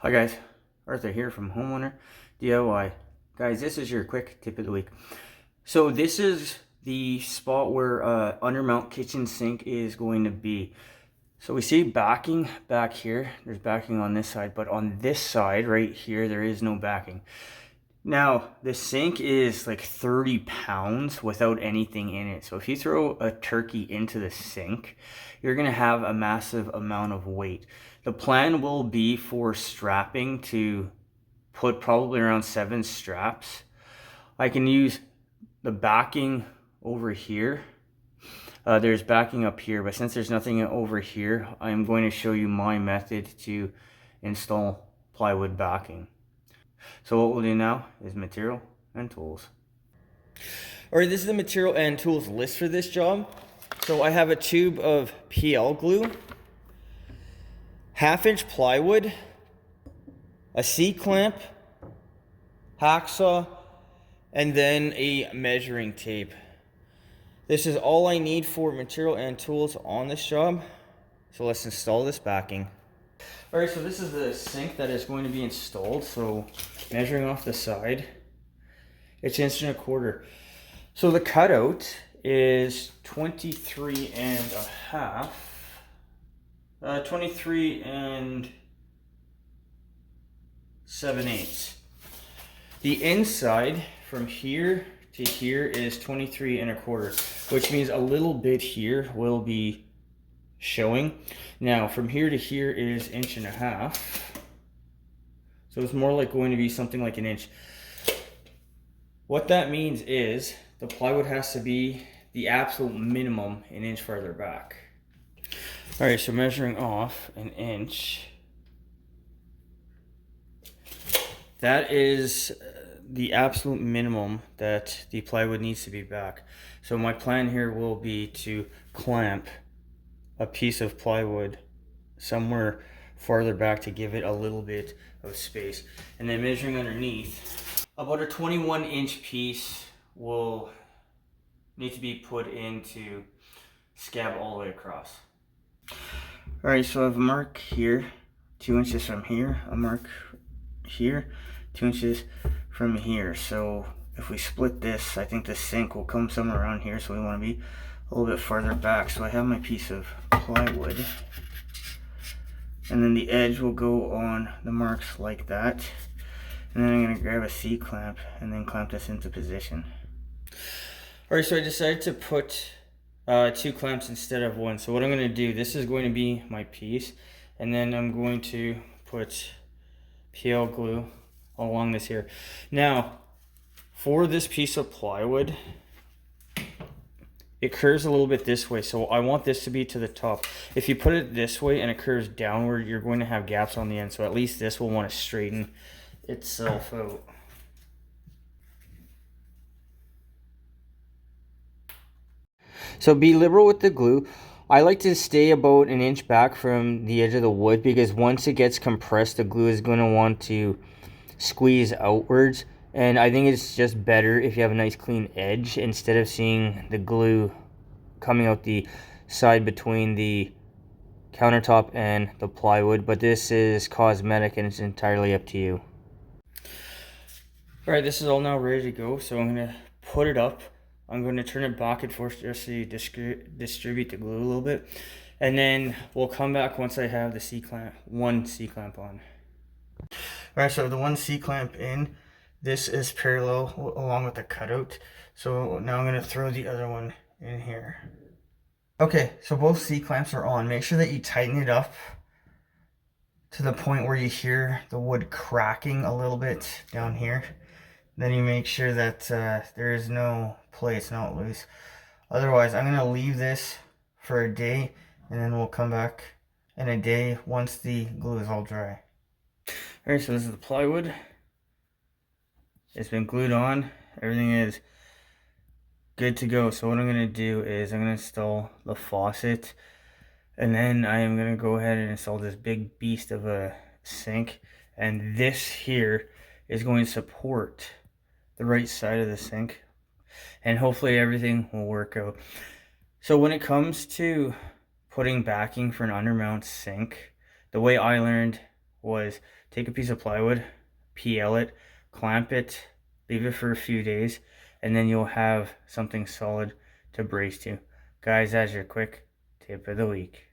Hi guys, Arthur here from Homeowner DIY. Guys, this is your quick tip of the week. So this is the spot where Undermount kitchen sink is going to be. So we see backing back here. There's backing on this side, but on this side right here, there is no backing. Now, the sink is like 30 pounds without anything in it. So if you throw a turkey into the sink, you're gonna have a massive amount of weight. The plan will be for strapping to put probably around 7 straps. I can use the backing over here. There's backing up here, but since there's nothing over here, I'm going to show you my method to install plywood backing. So what we'll do now is material and tools. All right, this is the material and tools list for this job. So I have a tube of PL glue, 1/2-inch plywood, a C-clamp, hacksaw, and then a measuring tape. This is all I need for material and tools on this job. So let's install this backing. All right, so this is the sink that is going to be installed. So measuring off the side, it's 1.25 inches. So the cutout is 23 and a half, 23 and 7/8. The inside from here to here is 23 1/4, which means a little bit here will be showing. Now from here to here is 1.5 inches. So it's more like going to be something like 1 inch. What that means is the plywood has to be the absolute minimum 1 inch further back. All right, so measuring off 1 inch. That is the absolute minimum that the plywood needs to be back. So my plan here will be to clamp a piece of plywood somewhere farther back to give it a little bit of space. And then measuring underneath, about a 21-inch piece will need to be put into scab all the way across. All right, so I have a mark here, 2 inches from here, a mark here, 2 inches from here. So if we split this, I think the sink will come somewhere around here, so we want to be a little bit farther back. So I have my piece of plywood, and then the edge will go on the marks like that, and then I'm going to grab a C-clamp and then clamp this into position. All right, so I decided to put 2 clamps instead of 1. So what I'm going to do, this is going to be my piece, and then I'm going to put PL glue along this here. Now, for this piece of plywood, it curves a little bit this way, so I want this to be to the top. If you put it this way and it curves downward, you're going to have gaps on the end, so at least this will want to straighten itself out. So be liberal with the glue. I like to stay about 1 inch back from the edge of the wood, because once it gets compressed, the glue is going to want to squeeze outwards. And I think it's just better if you have a nice clean edge instead of seeing the glue coming out the side between the countertop and the plywood. But this is cosmetic and it's entirely up to you. All right, this is all now ready to go. So I'm going to put it up. I'm going to turn it back and forth just to distribute the glue a little bit. And then we'll come back once I have the C-clamp, one C-clamp on. All right, so the one C-clamp in, this is parallel along with the cutout. So now I'm going to throw the other one in here. Okay, so both C-clamps are on. Make sure that you tighten it up to the point where you hear the wood cracking a little bit down here. Then you make sure that there is no play, it's not loose. Otherwise, I'm going to leave this for a day, and then we'll come back in a day once the glue is all dry. Alright, so this is the plywood. It's been glued on. Everything is good to go. So what I'm going to do is I'm going to install the faucet, and then I am going to go ahead and install this big beast of a sink. And this here is going to support the right side of the sink, and hopefully everything will work out. So when it comes to putting backing for an undermount sink, the way I learned was take a piece of plywood, PL it, clamp it, leave it for a few days, and then you'll have something solid to brace to. Guys, that's your quick tip of the week.